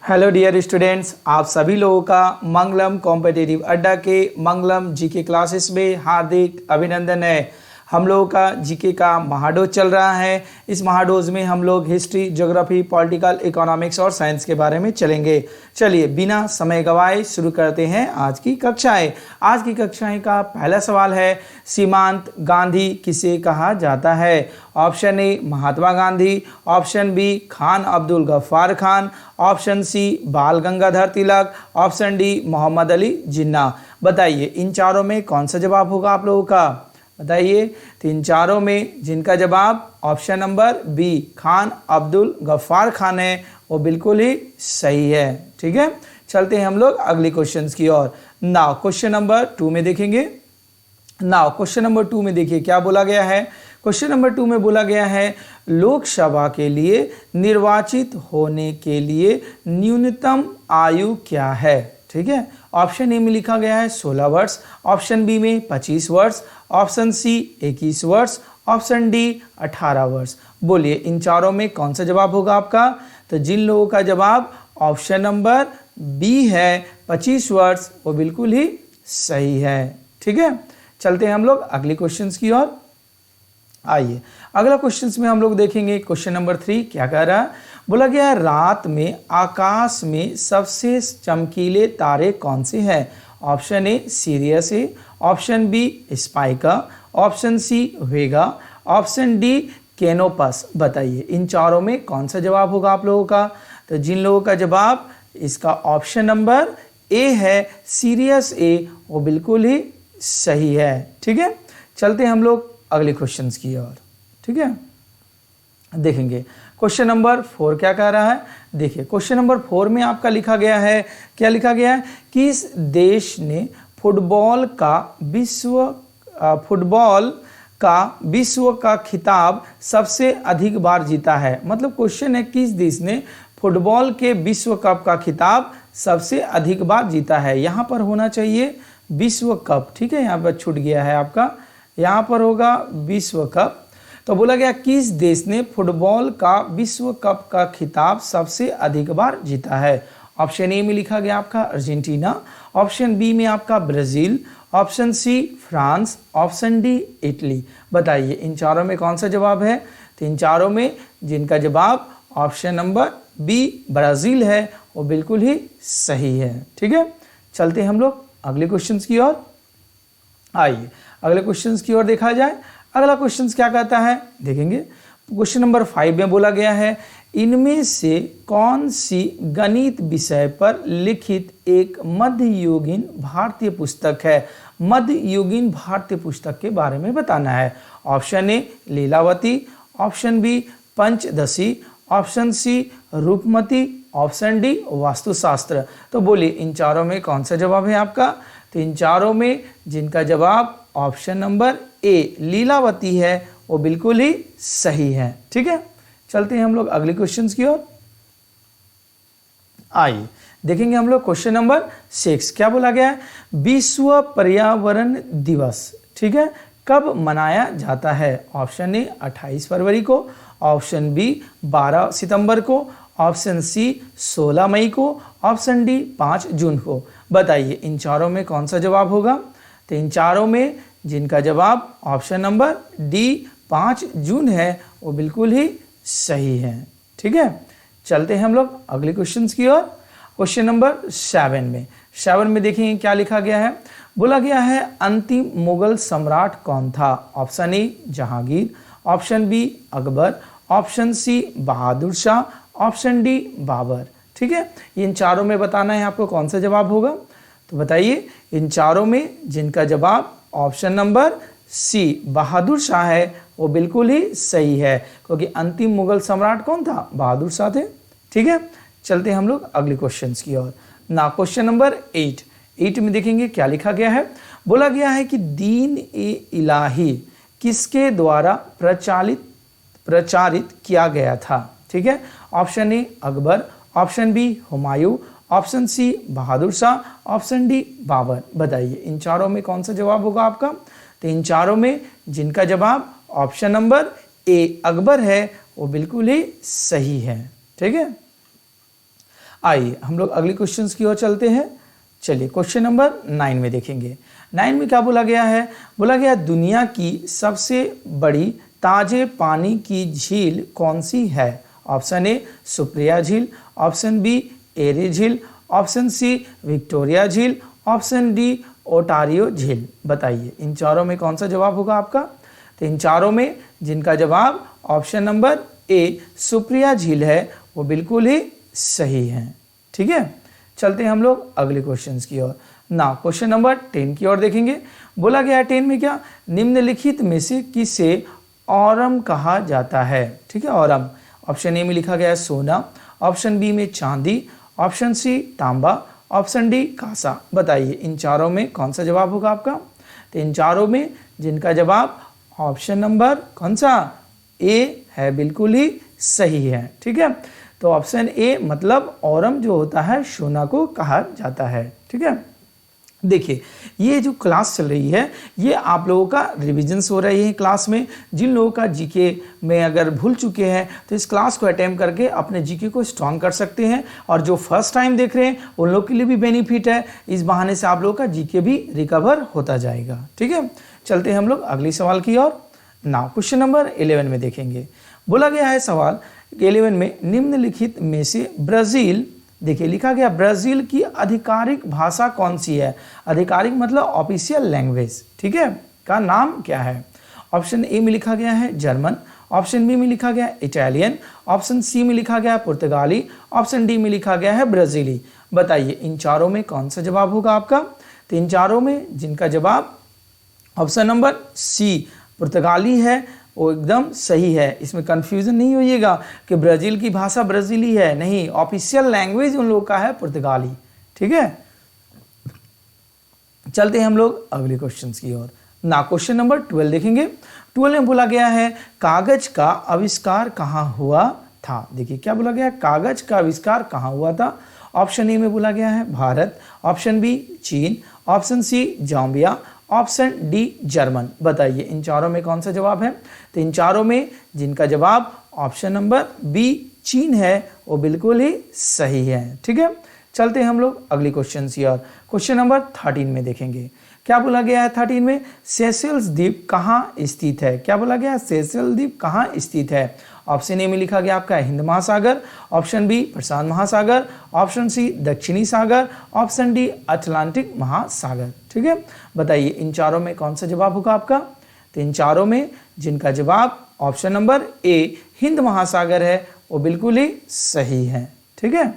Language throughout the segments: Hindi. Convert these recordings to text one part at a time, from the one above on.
हेलो डियर स्टूडेंट्स, आप सभी लोगों का मंगलम कॉम्पिटिटिव अड्डा के मंगलम जीके क्लासेस में हार्दिक अभिनंदन है। हम लोगों का जीके का महाडोज चल रहा है। इस महाडोज में हम लोग हिस्ट्री, ज्योग्राफी, पॉलिटिकल, इकोनॉमिक्स और साइंस के बारे में चलेंगे। चलिए बिना समय गवाए शुरू करते हैं आज की कक्षाएं। आज की कक्षाएं का पहला सवाल है, सीमांत गांधी किसे कहा जाता है? Option A Mahatma Gandhi, option B Khan Abdul Ghaffar Khan, option C Bal Gangadhar Tilak, option D Mohammad Ali Jinnah. बताइए इन चारों में कौन सा जवाब होगा आप लोगों का? बताइए। तो इन चारों में जिनका जवाब option number B Khan Abdul Ghaffar Khan है वो बिल्कुल ही सही है। ठीक है, चलते हैं हम लोग अगले क्वेश्चंस की ओर। नाउ क्वेश्चन नंबर 2 में देखेंगे। क्वेश्चन नंबर 2 में देखिए क्या बोला गया है। क्वेश्चन नंबर 2 में बोला गया है, लोकसभा के लिए निर्वाचित होने के लिए न्यूनतम आयु क्या है? ठीक है, ऑप्शन ए में लिखा गया है 16 वर्ष, ऑप्शन बी में 25 वर्ष, ऑप्शन सी 21 वर्ष, ऑप्शन डी 18 वर्ष। बोलिए इन चारों में कौन सा जवाब होगा आपका? तो जिन लोगों का जवाब ऑप्शन नंबर बी है 25 वर्ष वो बिल्कुल ही सही है। ठीक है, चलते हैं हम लोग अगले क्वेश्चंस की ओर। आइए अगला क्वेश्चंस में हम लोग देखेंगे क्वेश्चन नंबर 3 क्या कह रहा है। बोला गया है, रात में आकाश में सबसे चमकीले तारे कौन से हैं? Option A Sirius A, option B Spica, option C Vega, option D Canopus. बताइए इन चारों में कौन सा जवाब होगा आप लोगों का? तो जिन लोगों का जवाब इसका ऑप्शन नंबर ए है सीरियस ए वो बिल्कुल ही सही है। ठीक है, चलते हैं हम लोग अगले क्वेश्चंस की ओर। ठीक है, देखेंगे क्वेश्चन नंबर 4 क्या कह रहा है। देखिए क्वेश्चन नंबर 4 में आपका लिखा गया है, क्या लिखा गया है, किस देश ने फुटबॉल का खिताब सबसे अधिक बार जीता है? मतलब क्वेश्चन है किस देश ने फुटबॉल के विश्व कप का खिताब सबसे अधिक बार जीता है। यहाँ पर होना चाहिए विश्व कप। ठीक है, यहाँ पर छूट गया है आपका, यहाँ पर होगा विश्व कप। तो बोला गया किस देश ने फुटबॉल का विश्व कप का खिताब सबसे अधिक बार जीता है? ऑप्शन ए में लिखा गया आपका अर्जेंटीना, ऑप्शन बी में आपका Brazil, option C France, option D Italy. बताइए इन चारों में कौन सा जवाब है? तो इन चारों में जिनका जवाब ऑप्शन नंबर बी ब्राजील है वो बिल्कुल ही सही है। ठीक है, चलते हैं हम लोग अगले क्वेश्चंस की ओर। आइए अगले क्वेश्चंस की ओर देखा जाए। अगला क्वेश्चन क्या कहता है देखेंगे। क्वेश्चन नंबर 5 में बोला गया है, इनमें से कौन सी गणित विषय पर लिखित एक मध्ययुगीन भारतीय पुस्तक है? मध्ययुगीन भारतीय पुस्तक के बारे में बताना है। Option A Lilavati, option B Panchadashi, option C Roopmati, option D Vastushastra. तो बोलिए इन चारों में कौन सा जवाब है आपका? तो इन चारों में जिनका जवाब ऑप्शन नंबर ए लीलावती है वो बिल्कुल ही सही है। ठीक है, चलते हैं हम लोग अगले क्वेश्चंस की ओर। आइए देखेंगे हम लोग क्वेश्चन नंबर 6 क्या बोला गया है। विश्व पर्यावरण दिवस ठीक है कब मनाया जाता है? ऑप्शन ए 28 फरवरी को, ऑप्शन बी 12 सितंबर को, ऑप्शन सी 16 मई को, ऑप्शन डी 5 जून को। बताइए इन चारों में कौन सा जवाब होगा? तो इन चारों में जिनका जवाब ऑप्शन नंबर डी 5 जून है वो बिल्कुल ही सही है। ठीक है, चलते हैं हम लोग अगले क्वेश्चंस की ओर। क्वेश्चन नंबर 7 में देखेंगे क्या लिखा गया है। बोला गया है अंतिम मुगल सम्राट कौन था? Option A Jahangir, option B Akbar, option C Bahadur Shah, option D Babur. ठीक है, इन चारों में बताना है आपको कौन सा जवाब होगा। तो बताइए इन चारों में जिनका जवाब ऑप्शन नंबर सी बहादुर शाह है वो बिल्कुल ही सही है, क्योंकि अंतिम मुगल सम्राट कौन था? बहादुर शाह थे। ठीक है, चलते हैं हम लोग अगले क्वेश्चंस की ओर। ना क्वेश्चन नंबर 8 में देखेंगे क्या लिखा गया है। बोला गया है कि दीन ए इलाही किसके द्वारा प्रचारित किया गया था? ठीक है, option A Akbar, option B Humayun, option C Bahadur Shah, option D Babur. बताइए इन चारों में कौन सा जवाब होगा आपका? तो इन चारों में जिनका जवाब ऑप्शन नंबर ए अकबर है वो बिल्कुल ही सही है। ठीक है, आइए हम लोग अगले क्वेश्चन की ओर चलते हैं। चलिए क्वेश्चन नंबर 9 में देखेंगे। 9 में क्या बोला गया है? बोला गया दुनिया की सबसे बड़ी ताजे पानी की झील कौन सी है? ऑप्शन ए सुप्रिया झील, ऑप्शन बी एरी झील, ऑप्शन सी विक्टोरिया झील, ऑप्शन डी ओटारियो झील। बताइए इन चारों में कौन सा जवाब होगा आपका? तो इन चारों में जिनका जवाब ऑप्शन नंबर ए सुप्रिया झील है वो बिल्कुल ही सही है। ठीक है, चलते हैं हम लोग अगले क्वेश्चन की ओर। ना क्वेश्चन नंबर 10 की ओर देखेंगे। बोला गया 10 में क्या? निम्नलिखित में से किसे औरम कहा जाता है? ठीक है, औरम। ऑप्शन ए में लिखा गया है सोना, ऑप्शन बी में चांदी, ऑप्शन सी तांबा, ऑप्शन डी कांसा। बताइए इन चारों में कौन सा जवाब होगा आपका? तो इन चारों में जिनका जवाब ऑप्शन नंबर कौन सा? ए है, बिल्कुल ही सही है। ठीक है, तो ऑप्शन ए मतलब औरम जो होता है सोना को कहा जाता है। ठीक है, देखिए ये जो क्लास चल रही है ये आप लोगों का रिविजन्स हो रही है क्लास में। जिन लोगों का जीके में अगर भूल चुके हैं तो इस क्लास को अटेम्प्ट करके अपने जीके को स्ट्रॉन्ग कर सकते हैं, और जो फर्स्ट टाइम देख रहे हैं उन लोग के लिए भी बेनिफिट है। इस बहाने से आप लोगों का जीके भी रिकवर होता जाएगा। ठीक है, चलते हैं हम लोग अगले सवाल की ओर। नाउ क्वेश्चन नंबर 11 में देखेंगे। बोला गया है सवाल 11 में निम्नलिखित में से ब्राज़ील, देखिए लिखा गया ब्राज़ील की आधिकारिक भाषा कौन सी है? आधिकारिक मतलब ऑफिशियल लैंग्वेज, ठीक है, का नाम क्या है? ऑप्शन ए में लिखा गया है जर्मन, ऑप्शन बी में लिखा गया है इटालियन, ऑप्शन सी में लिखा गया है पुर्तगाली, ऑप्शन डी में लिखा गया है ब्राज़ीली। बताइए इन चारों में कौन सा जवाब होगा आपका? तो इन चारों में जिनका जवाब ऑप्शन नंबर सी पुर्तगाली है वो एकदम सही है। इसमें कंफ्यूजन नहीं होइएगा कि ब्राज़ील की भाषा ब्राज़ीली है, नहीं, ऑफिशियल लैंग्वेज उन लोगों का है पुर्तगाली। ठीक है, चलते हैं हम लोग अगले क्वेश्चंस की ओर। ना क्वेश्चन नंबर 12 देखेंगे। 12 में बोला गया है कागज का आविष्कार कहाँ हुआ था? देखिए क्या बोला गया है, कागज का आविष्कार कहाँ हुआ था? ऑप्शन ए में बोला गया है भारत, ऑप्शन बी चीन, option C Zambia, option D German. बताइए इन चारों में कौन सा जवाब है? तो इन चारों में जिनका जवाब ऑप्शन नंबर बी चीन है वो बिल्कुल ही सही है। ठीक है, चलते हैं हम लोग अगली क्वेश्चन की ओर। क्वेश्चन नंबर 13 में देखेंगे। क्या बोला गया है 13 में? सेशेल्स द्वीप कहाँ स्थित है? क्या बोला गया है? सेशेल्स द्वीप कहाँ स्थित है? ऑप्शन ए में लिखा गया आपका हिंद महासागर, ऑप्शन बी प्रशांत महासागर, ऑप्शन सी दक्षिणी सागर, ऑप्शन डी अटलांटिक महासागर। ठीक है, बताइए इन चारों में कौन सा जवाब होगा आपका? तो इन चारों में जिनका जवाब ऑप्शन नंबर ए हिंद महासागर है वो बिल्कुल ही सही है। ठीक है,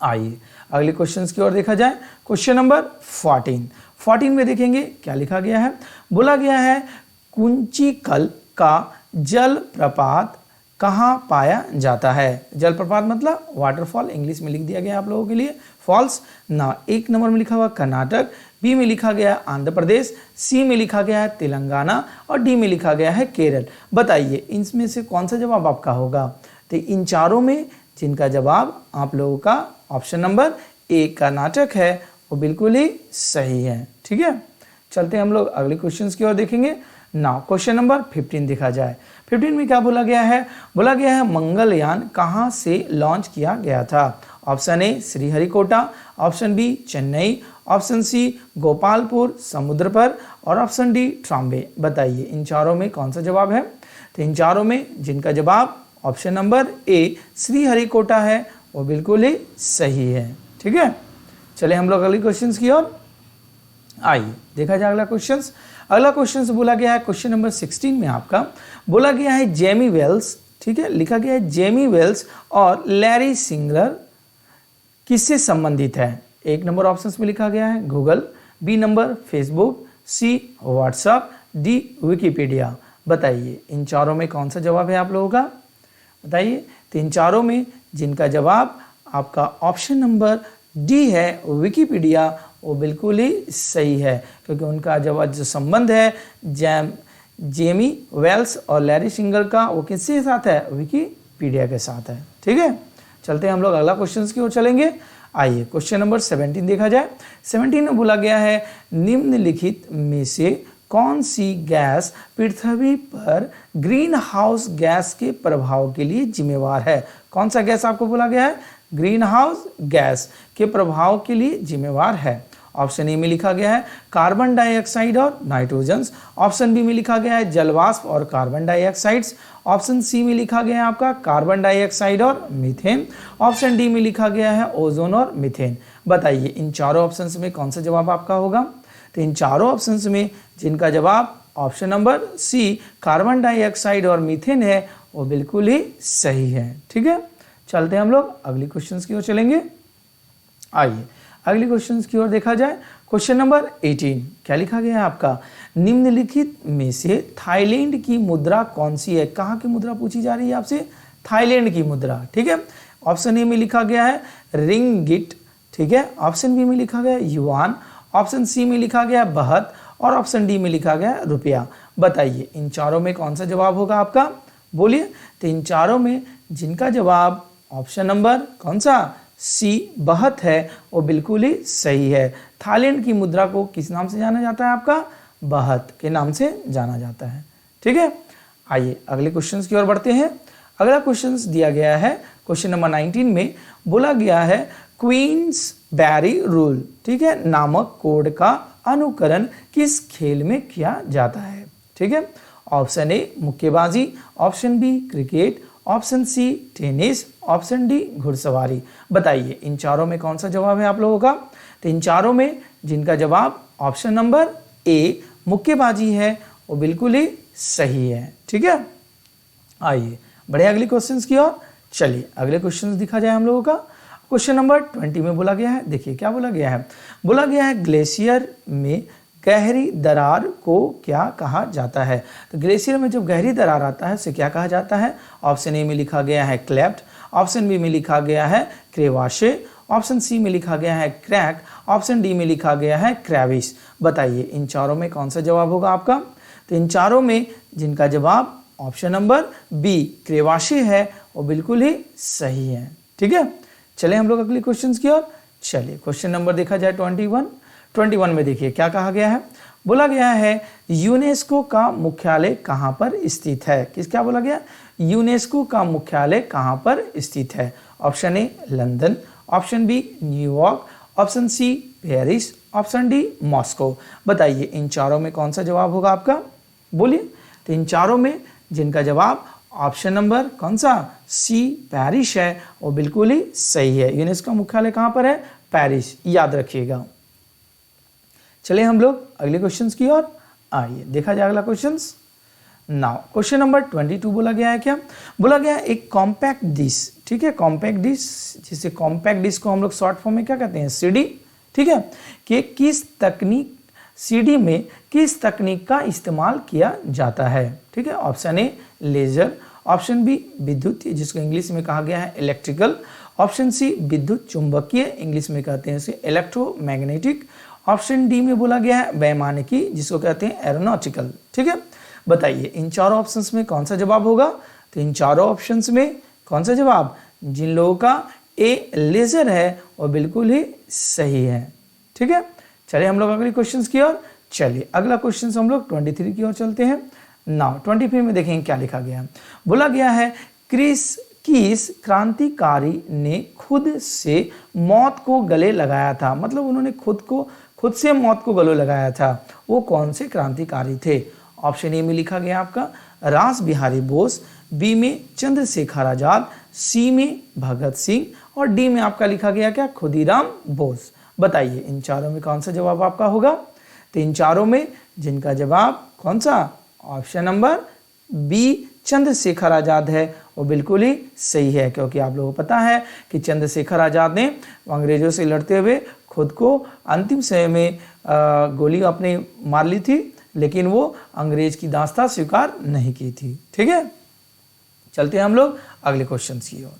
आइए अगले क्वेश्चन की ओर देखा जाए। क्वेश्चन नंबर 14 में देखेंगे क्या लिखा गया है। बोला गया है कुंचिकल का जलप्रपात कहाँ पाया जाता है? जलप्रपात मतलब वाटरफॉल, इंग्लिश में लिख दिया गया आप लोगों के लिए फॉल्स ना। 1 नंबर में लिखा हुआ कर्नाटक, बी में लिखा गया आंध्र प्रदेश, सी में लिखा गया है तेलंगाना और डी में लिखा गया है केरल। बताइए इनमें से कौन सा जवाब आपका होगा? तो इन चारों में जिनका जवाब आप लोगों का ऑप्शन नंबर ए कर्नाटक है वो बिल्कुल ही सही है। ठीक है, चलते हैं हम लोग अगले क्वेश्चन की ओर देखेंगे। नाउ क्वेश्चन नंबर 15 देखा जाए। 15 में क्या बोला गया है? बोला गया है मंगलयान कहाँ से लॉन्च किया गया था? Option A Sriharikota, option B Chennai, option C Gopalpur समुद्र पर और ऑप्शन डी ट्राम्बे। बताइए इन चारों में कौन सा जवाब है? तो इन चारों में जिनका जवाब ऑप्शन नंबर ए श्रीहरिकोटा है वो बिल्कुल ही सही है। ठीक है, चले हम लोग अगले क्वेश्चन की ओर। आइए देखा जाए अगला क्वेश्चन। अगला क्वेश्चन बोला गया है क्वेश्चन नंबर 16 में आपका बोला गया है जेमी वेल्स, ठीक है, लिखा गया है जेमी वेल्स और लैरी सिंगर किससे संबंधित है? 1 नंबर ऑप्शन में लिखा गया है गूगल, बी नंबर फेसबुक, सी व्हाट्सएप, डी विकिपीडिया। बताइए इन चारों में कौन सा जवाब है आप लोगों का? बताइए, तो इन चारों में जिनका जवाब आपका ऑप्शन नंबर डी है विकिपीडिया वो बिल्कुल ही सही है, क्योंकि उनका जो संबंध है जेमी वेल्स और लैरी सिंगर का वो किसके साथ है? विकिपीडिया के साथ है। ठीक है, चलते हैं हम लोग अगला क्वेश्चन की ओर चलेंगे। आइए क्वेश्चन नंबर 17 देखा जाए। 17 में बोला गया है निम्नलिखित में से कौन सी गैस पृथ्वी पर ग्रीन हाउस गैस के प्रभाव के लिए जिम्मेवार है? कौन सा गैस आपको बोला गया है? ग्रीन हाउस गैस के प्रभाव के लिए जिम्मेवार है? ऑप्शन ए में लिखा गया है कार्बन डाइऑक्साइड और नाइट्रोजन। ऑप्शन बी में लिखा गया है जलवाष्प और कार्बन डाइऑक्साइड्स। ऑप्शन सी में लिखा गया है आपका कार्बन डाइऑक्साइड और मीथेन। ऑप्शन डी में लिखा गया है ओजोन और मीथेन। बताइए इन चारों ऑप्शंस में कौन सा जवाब आपका होगा? तो इन चारों ऑप्शंस में जिनका जवाब option number C carbon dioxide और मीथेन है वो बिल्कुल ही सही है। ठीक है, चलते हैं हम लोग अगली क्वेश्चंस की ओर चलेंगे। आइए अगली क्वेश्चंस की ओर देखा जाए। क्वेश्चन नंबर 18 क्या लिखा गया है आपका? निम्नलिखित में से थाईलैंड की मुद्रा कौन सी है? कहाँ की मुद्रा पूछी जा रही है आपसे? थाईलैंड की मुद्रा। ठीक है, ऑप्शन ए में लिखा गया है रिंगिट। ठीक है, ऑप्शन बी में लिखा गया है युआन। ऑप्शन सी में लिखा गया है बहत और ऑप्शन डी में लिखा गया है रुपया। बताइए इन चारों में कौन सा जवाब होगा आपका? बोलिए। तो इन चारों में जिनका जवाब ऑप्शन नंबर कौन सा सी बहत है वो बिल्कुल ही सही है। थाईलैंड की मुद्रा को किस नाम से जाना जाता है आपका? बहत के नाम से जाना जाता है। ठीक है, आइए अगले क्वेश्चन की ओर बढ़ते हैं। अगला क्वेश्चन दिया गया है क्वेश्चन नंबर 19 में बोला गया है क्वींस बैरी रूल, ठीक है, नामक कोड का अनुकरण किस खेल में किया जाता है? ठीक है, ऑप्शन ए मुक्केबाजी, option B cricket, option C tennis, option D घुड़सवारी। बताइए इन चारों में कौन सा जवाब है आप लोगों का? तो इन चारों में जिनका जवाब ऑप्शन नंबर ए मुक्केबाजी है वो बिल्कुल ही सही है। ठीक है, आइए बढ़े अगले क्वेश्चंस की ओर। चलिए अगले क्वेश्चंस दिखा जाए हम लोगों का। क्वेश्चन नंबर 20 में बोला गया है, देखिए क्या बोला गया है। बोला गया है ग्लेशियर में गहरी दरार को क्या कहा जाता है? तो ग्लेशियर में जब गहरी दरार आता है उसे क्या कहा जाता है? ऑप्शन ए में लिखा गया है क्लेफ्ट, ऑप्शन बी में लिखा गया है क्रेवाशे, ऑप्शन सी में लिखा गया है क्रैक, ऑप्शन डी में लिखा गया है क्रेविस। बताइए इन चारों में कौन सा जवाब होगा आपका? तो इन चारों में जिनका जवाब ऑप्शन नंबर बी क्रेवाशे है वो बिल्कुल ही सही है। ठीक है, चले हम लोग अगले क्वेश्चन की ओर। चलिए क्वेश्चन नंबर देखा जाए 21 में देखिए क्या कहा गया है। बोला गया है यूनेस्को का मुख्यालय कहाँ पर स्थित है? क्या बोला गया? यूनेस्को का मुख्यालय कहाँ पर स्थित है? Option A London, option B New York, option C Paris, option D Moscow. बताइए इन चारों में कौन सा जवाब होगा आपका? बोलिए। तो इन चारों में जिनका जवाब ऑप्शन नंबर कौन सा सी पेरिस है वो बिल्कुल ही सही है। यूनेस्को का मुख्यालय कहाँ पर है? पेरिस, याद रखिएगा। चलिए हम लोग अगले क्वेश्चंस की ओर आइए देखा जाए अगला क्वेश्चंस। नाउ क्वेश्चन नंबर 22 बोला गया है क्या? बोला गया है एक कॉम्पैक्ट डिश, ठीक है, कॉम्पैक्ट डिश, जिसे कॉम्पैक्ट डिश को हम लोग शॉर्ट फॉर्म में क्या कहते हैं? सीडी। ठीक है, कि किस तकनीक सीडी में किस तकनीक का इस्तेमाल किया जाता है? ठीक है, option A laser, option B विद्युत जिसको इंग्लिश में कहा गया है इलेक्ट्रिकल, ऑप्शन सी विद्युत चुंबकीय इंग्लिश में कहते हैं इसे इलेक्ट्रोमैग्नेटिक, ऑप्शन डी में बोला गया है वैमानिकी जिसको कहते हैं एरोनॉटिकल। ठीक है, बताइए इन चारों ऑप्शंस में कौन सा जवाब होगा? तो इन चारों ऑप्शंस में कौन सा जवाब? जिन लोगों का ए लेजर है वो बिल्कुल ही सही है। ठीक है, चलिए हम लोग अगले क्वेश्चन की ओर। चलिए अगला क्वेश्चन हम लोग 23 की ओर चलते हैं। नाउ 23 में देखेंगे क्या लिखा गया है। बोला गया है किस क्रांतिकारी ने खुद से मौत को गले लगाया था? मतलब उन्होंने खुद से मौत को गले लगाया था, वो कौन से क्रांतिकारी थे? ऑप्शन ए में लिखा गया आपका रास बिहारी बोस, बी में चंद्रशेखर आजाद, सी में भगत सिंह और डी में आपका लिखा गया क्या? खुदीराम बोस। बताइए इन चारों में कौन सा जवाब आपका होगा? तो इन चारों में जिनका जवाब कौन सा? Option number B Chandrashekhar Azad है वो बिल्कुल ही सही है, क्योंकि आप लोगों को पता है कि चंद्रशेखर आजाद ने अंग्रेजों से लड़ते हुए खुद को अंतिम समय में गोली अपने मार ली थी, लेकिन वो अंग्रेज की दास्तां स्वीकार नहीं की थी। ठीक है, चलते हैं हम लोग अगले क्वेश्चन की ओर।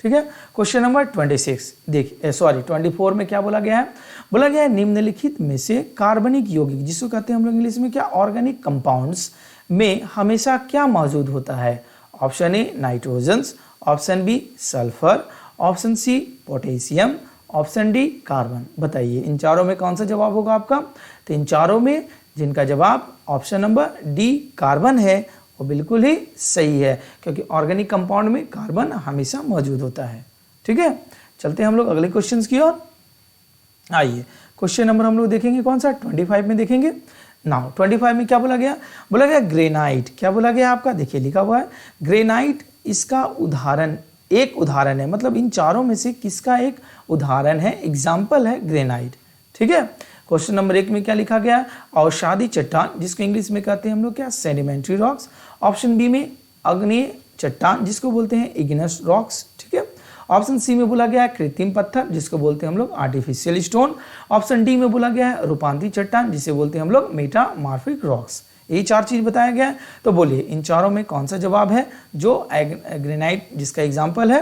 ठीक है, क्वेश्चन नंबर 24 में क्या बोला गया है? बोला गया है निम्नलिखित में से कार्बनिक यौगिक जिसको कहते हैं हम लोग इंग्लिश में क्या? ऑर्गेनिक कंपाउंड्स में हमेशा क्या मौजूद होता है? Option A nitrogen, option B sulphur, option C potassium, option D carbon. बताइए इन चारों में कौन सा जवाब होगा आपका? तो इन चारों में जिनका जवाब ऑप्शन नंबर डी कार्बन है वो बिल्कुल ही सही है, क्योंकि ऑर्गेनिक कंपाउंड में कार्बन हमेशा मौजूद होता है। ठीक है, चलते हैं हम लोग अगले क्वेश्चन की ओर। आइए क्वेश्चन नंबर हम लोग देखेंगे कौन सा, 25 में देखेंगे। नाउ 25 में क्या बोला गया, बोला गया ग्रेनाइट। क्या बोला गया आपका, देखिए लिखा हुआ है ग्रेनाइट, इसका उदाहरण, एक उदाहरण है, मतलब इन चारों में से किसका एक उदाहरण है, एग्जाम्पल है ग्रेनाइट। ठीक है, क्वेश्चन नंबर 1 में क्या लिखा गया है, अवसादी चट्टान, जिसको इंग्लिश में कहते हैं हम लोग क्या, सेडिमेंट्री रॉक्स। ऑप्शन बी में अग्नेय चट्टान, जिसको बोलते हैं इग्नेस रॉक्स। ठीक है, ऑप्शन सी में बोला गया है कृत्रिम पत्थर, जिसको बोलते हैं हम लोग आर्टिफिशियल स्टोन। ऑप्शन डी में बोला गया है रूपांतरित चट्टान, जिसे बोलते हैं हम लोग मेटामॉर्फिक रॉक्स। ये 4 चीज बताया गया है। तो बोलिए इन चारों में कौन सा जवाब है जो ग्रेनाइट जिसका एग्जाम्पल है।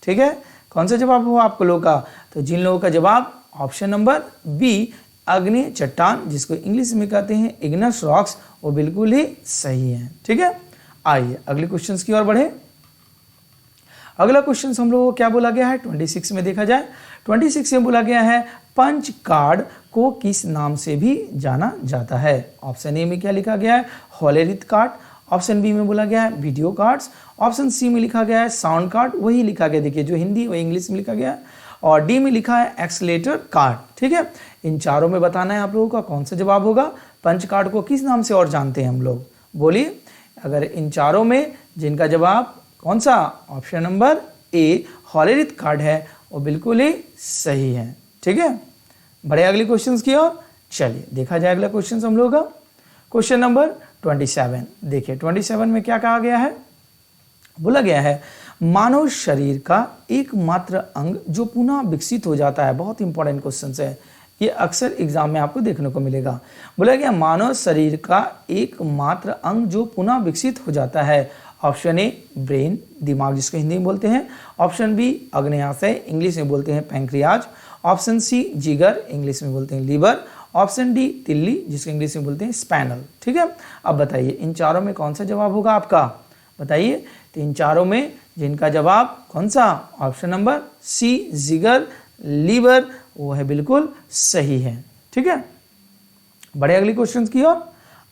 ठीक है, कौन सा जवाब हुआ आप लोगों का, तो जिन लोगों का जवाब ऑप्शन नंबर बी अग्नेय चट्टान, जिसको इंग्लिश में कहते हैं इग्नेस रॉक्स, वो बिल्कुल ही सही है। ठीक है, आइए अगले क्वेश्चन की ओर बढ़े। अगला क्वेश्चन हम लोगों को क्या बोला गया है, 26 में देखा जाए। 26 में बोला गया है पंच कार्ड को किस नाम से भी जाना जाता है। ऑप्शन ए में क्या लिखा गया है, होलेरिथ कार्ड। ऑप्शन बी में बोला गया है वीडियो कार्ड्स। ऑप्शन सी में लिखा गया है साउंड कार्ड, वही लिखा गया, देखिए जो हिंदी वही इंग्लिश में लिखा गया है। और डी में लिखा है एक्सलेटर कार्ड। ठीक है, इन चारों में बताना है आप लोगों का कौन सा जवाब होगा। पंच कार्ड को किस नाम से और जानते हैं हम लोग, बोलिए। अगर इन चारों में जिनका जवाब कौन सा, option number A Hollerith card है, वो बिल्कुल ही सही है। ठीक है, बड़े अगले क्वेश्चन की ओर चलिए देखा जाए अगला क्वेश्चन हम लोग का। क्वेश्चन नंबर 27 देखिए, 27 में क्या कहा गया है, बोला गया है मानव शरीर का एकमात्र अंग जो पुनः विकसित हो जाता है। बहुत इंपॉर्टेंट क्वेश्चन है ये, अक्सर एग्जाम में आपको देखने को मिलेगा। बोला गया मानव शरीर का एकमात्र अंग जो पुनः विकसित हो जाता है। ऑप्शन ए ब्रेन, दिमाग जिसको हिंदी में बोलते हैं। ऑप्शन बी अग्न्याशय, इंग्लिश में बोलते हैं पैंक्रियाज। ऑप्शन सी जिगर, इंग्लिश में बोलते हैं लीवर। ऑप्शन डी तिल्ली, जिसको इंग्लिश में बोलते हैं स्पैनल। ठीक है, अब बताइए इन चारों में कौन सा जवाब होगा आपका, बताइए। तो इन चारों में जिनका जवाब कौन सा, ऑप्शन नंबर सी जिगर लीवर, वो है बिल्कुल सही है। ठीक है, बड़े अगले क्वेश्चन की ओर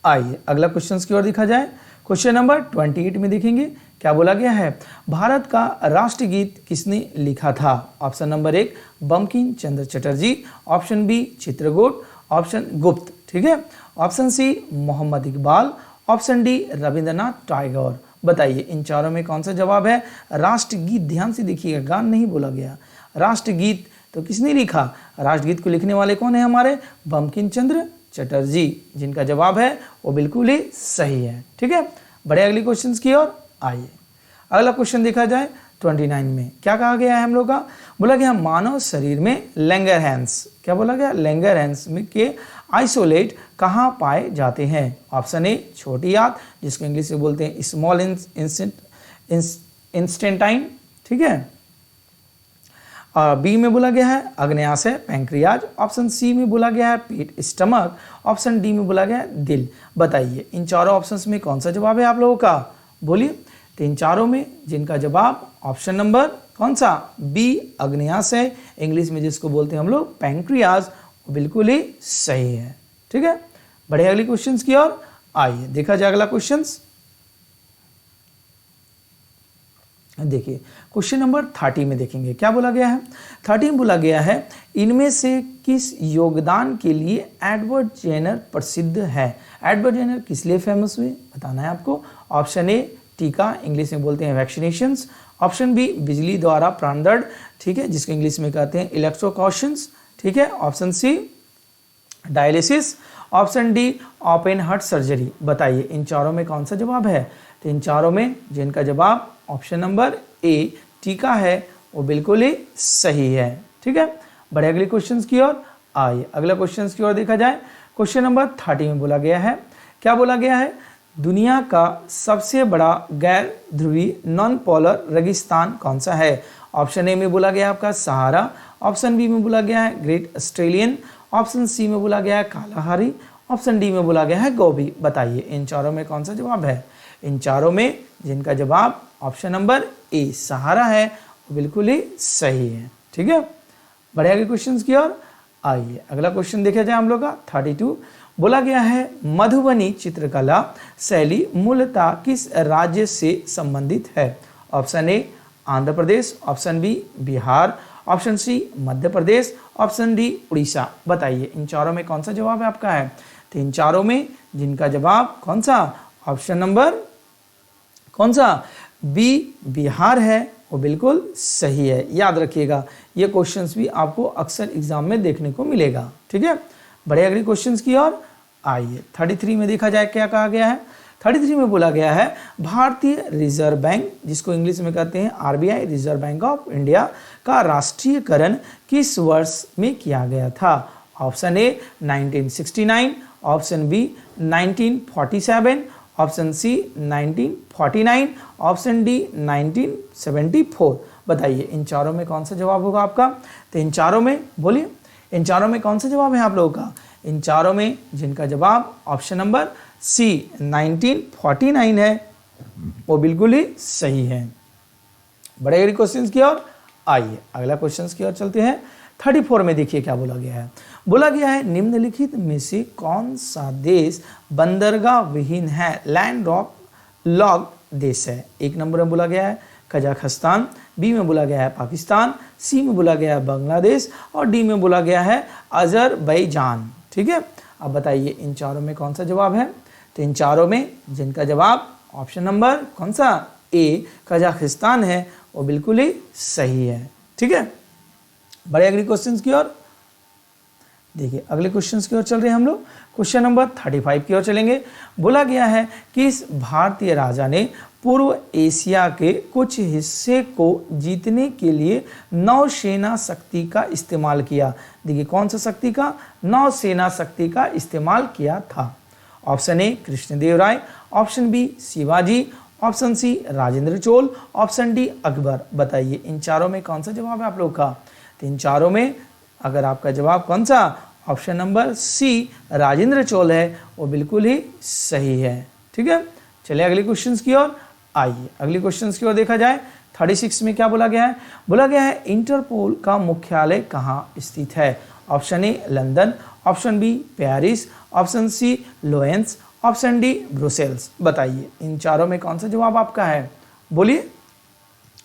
आइए, अगला क्वेश्चन की ओर देखा जाए। क्वेश्चन नंबर 28 में देखेंगे क्या बोला गया है, भारत का राष्ट्रगीत किसने लिखा था। Option number 1 Bankim Chandra Chatterjee. Option B Chitragupt. Option Gupt, ठीक है। Option C Mohammad Iqbal. Option D Rabindranath Tagore. बताइए इन चारों में कौन सा जवाब है। राष्ट्रगीत, ध्यान से देखिएगा, गान नहीं बोला गया, राष्ट्रगीत तो किसने लिखा, राष्ट्रगीत को लिखने वाले कौन है हमारे, बंकिम चंद्र चटर्जी, जिनका जवाब है वो बिल्कुल ही सही है। ठीक है, बड़े अगले क्वेश्चन की ओर आइए। अगला क्वेश्चन देखा जाए 29 में क्या कहा गया है हम लोग का, बोला गया मानव शरीर में लैंगरहैंस, क्या बोला गया, लैंगरहैंस में के आइसोलेट कहाँ पाए जाते हैं। ऑप्शन ए छोटी आंत, जिसको इंग्लिश में बोलते हैं स्मॉल इंस्टेंटाइन, ठीक है। बी में बोला गया है अग्न्याशय पैंक्रियाज। ऑप्शन सी में बोला गया है पेट स्टमक। ऑप्शन डी में बोला गया है दिल। बताइए इन चारों ऑप्शंस में कौन सा जवाब है आप लोगों का, बोलिए। तो इन चारों में जिनका जवाब ऑप्शन नंबर कौन सा, बी अग्न्याशय, इंग्लिश में जिसको बोलते हैं हम लोग पैंक्रियाज, बिल्कुल ही सही है। ठीक है, बढ़े अगले क्वेश्चन की ओर आइए, देखा जाए अगला क्वेश्चन। देखिए क्वेश्चन नंबर 30 में देखेंगे क्या बोला गया है। 30 में बोला गया है इनमें से किस योगदान के लिए एडवर्ड जेनर प्रसिद्ध है। एडवर्ड जेनर किस लिए फेमस हुए बताना है आपको। ऑप्शन ए टीका, इंग्लिश में बोलते हैं वैक्सीनेशंस। ऑप्शन बी बिजली द्वारा प्राणदंड, ठीक है, जिसको इंग्लिश में कहते हैं इलेक्ट्रोकॉशंस, ठीक है। Option C dialysis. Option D open heart surgery. बताइए इन चारों में कौन सा जवाब है। तो इन चारों में जिनका जवाब ऑप्शन नंबर ए टीका है, वो बिल्कुल ही सही है। ठीक है, बड़े अगले क्वेश्चन की ओर आइए, अगला क्वेश्चन की ओर देखा जाए। क्वेश्चन नंबर 30 में बोला गया है, क्या बोला गया है, दुनिया का सबसे बड़ा गैर ध्रुवीय नॉन पोलर रेगिस्तान कौन सा है। ऑप्शन ए में बोला गया आपका सहारा। ऑप्शन बी में बोला गया है ग्रेट ऑस्ट्रेलियन। ऑप्शन सी में बोला गया है कालाहारी। ऑप्शन डी में बोला गया है गोबी। बताइए इन चारों में कौन सा जवाब है। इन चारों में जिनका जवाब ऑप्शन नंबर ए सहारा है, वो बिल्कुल ही सही है। ठीक है, बढ़े आगे क्वेश्चन की ओर आइए, अगला क्वेश्चन देखा जाए हम लोग का 32। बोला गया है मधुबनी चित्रकला शैली मूलतः किस राज्य से संबंधित है। Option A Andhra Pradesh, option B Bihar, option C Madhya Pradesh, option D Orissa. बताइए इन चारों में कौन सा जवाब है आपका है? तो इन चारों में जिनका जवाब कौन सा, ऑप्शन नंबर कौन सा बी बिहार है, वो बिल्कुल सही है। याद रखिएगा ये क्वेश्चंस भी आपको अक्सर एग्जाम में देखने को मिलेगा। ठीक है, बड़े अगले क्वेश्चंस की ओर आइए। 33 में देखा जाए क्या कहा गया है। 33 में बोला गया है भारतीय रिजर्व बैंक, जिसको इंग्लिश में कहते हैं RBI, reserve bank of India, का राष्ट्रीयकरण किस वर्ष में किया गया था? Option A 1969, option B 1947, option C 1949, option D 1974। बताइए इन चारों में कौन सा जवाब होगा आपका? तो इन चारों में बोलिए, इन चारों में कौन सा जवाब है आप लोगों का? इन चारों में जिनका जवाब ऑप्शन नंबर सी 1949 है, वो बिल्कुल ही सही है। बड़े अगले क्वेश्चन की ओर आइए, अगला क्वेश्चन की ओर चलते हैं। 34 में देखिए क्या बोला गया है। बोला गया है निम्नलिखित में से कौन सा देश बंदरगाह विहीन है, लैंड लॉक देश है? एक नंबर में बोला गया है कजाकिस्तान, बी में बोला गया है पाकिस्तान, सी में बोला गया है बांग्लादेश और डी में बोला गया है अजरबैजान। ठीक है, अब बताइए इन चारों में कौन सा जवाब है? तो इन चारों में जिनका जवाब ऑप्शन नंबर कौन सा ए कजाकिस्तान है, वो बिल्कुल ही सही है। ठीक है, बड़े अगले क्वेश्चंस की ओर देखिए, अगले क्वेश्चंस की ओर चल रहे हैं हम लोग। क्वेश्चन नंबर 35 की ओर चलेंगे। बोला गया है कि इस भारतीय राजा ने पूर्व एशिया के कुछ हिस्से को जीतने के लिए नौसेना शक्ति का इस्तेमाल किया। देखिए कौन सा शक्ति का? नौसेना शक्ति का इस्तेमाल किया था। Option A Krishnadeva Raya, option B Shivaji, option C Rajendra Chola, option D Akbar. बताइए इन चारों में कौन सा जवाब है आप लोग का? तो इन चारों में अगर आपका जवाब कौन सा, option number C Rajendra Chola है, वो बिल्कुल ही सही है। ठीक है, चलिए अगले क्वेश्चंस की ओर आइए। अगले क्वेश्चंस की ओर देखा जाए 36 में क्या बोला गया है। बोला गया है इंटरपोल का मुख्यालय कहाँ स्थित है? Option A London, option B Paris, option C Florence, option D Brussels. बताइए इन चारों में कौन सा जवाब आपका है? बोलिए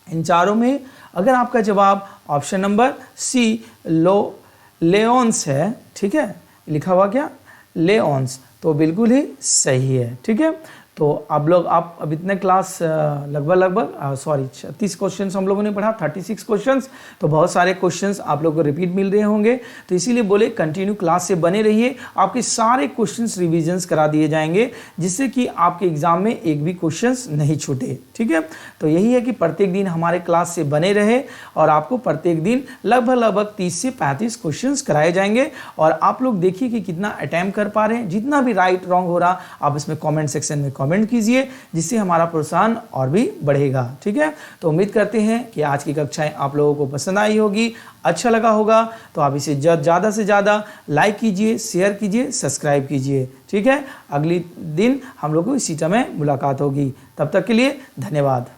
इन चारों में अगर आपका जवाब ऑप्शन नंबर सी लेओन्स है, ठीक है, लिखा हुआ क्या लेओन्स, तो बिल्कुल ही सही है। ठीक है, तो आप अब इतने क्लास लगभग 36 क्वेश्चंस हम लोगों ने पढ़ा, 36 क्वेश्चंस, तो बहुत सारे क्वेश्चंस आप लोगों को रिपीट मिल रहे होंगे, तो इसीलिए बोले कंटिन्यू क्लास से बने रहिए, आपके सारे क्वेश्चंस रिविजन्स करा दिए जाएंगे, जिससे कि आपके एग्जाम में एक भी क्वेश्चंस नहीं छूटे। ठीक है, तो यही है कि प्रत्येक दिन हमारे क्लास से बने रहे और आपको प्रत्येक दिन लगभग 30 से 35 क्वेश्चंस कराए जाएंगे और आप लोग देखिए कि कितना अटैम्प्ट कर पा रहे हैं। जितना भी राइट रॉन्ग हो रहा आप इसमें कॉमेंट सेक्शन में कमेंट कीजिए, जिससे हमारा प्रोत्साहन और भी बढ़ेगा। ठीक है, तो उम्मीद करते हैं कि आज की कक्षाएं आप लोगों को पसंद आई होगी, अच्छा लगा होगा, तो आप इसे ज़्यादा से ज़्यादा लाइक कीजिए, शेयर कीजिए, सब्सक्राइब कीजिए। ठीक है, अगली दिन हम लोग को इसी समय मुलाकात होगी, तब तक के लिए धन्यवाद।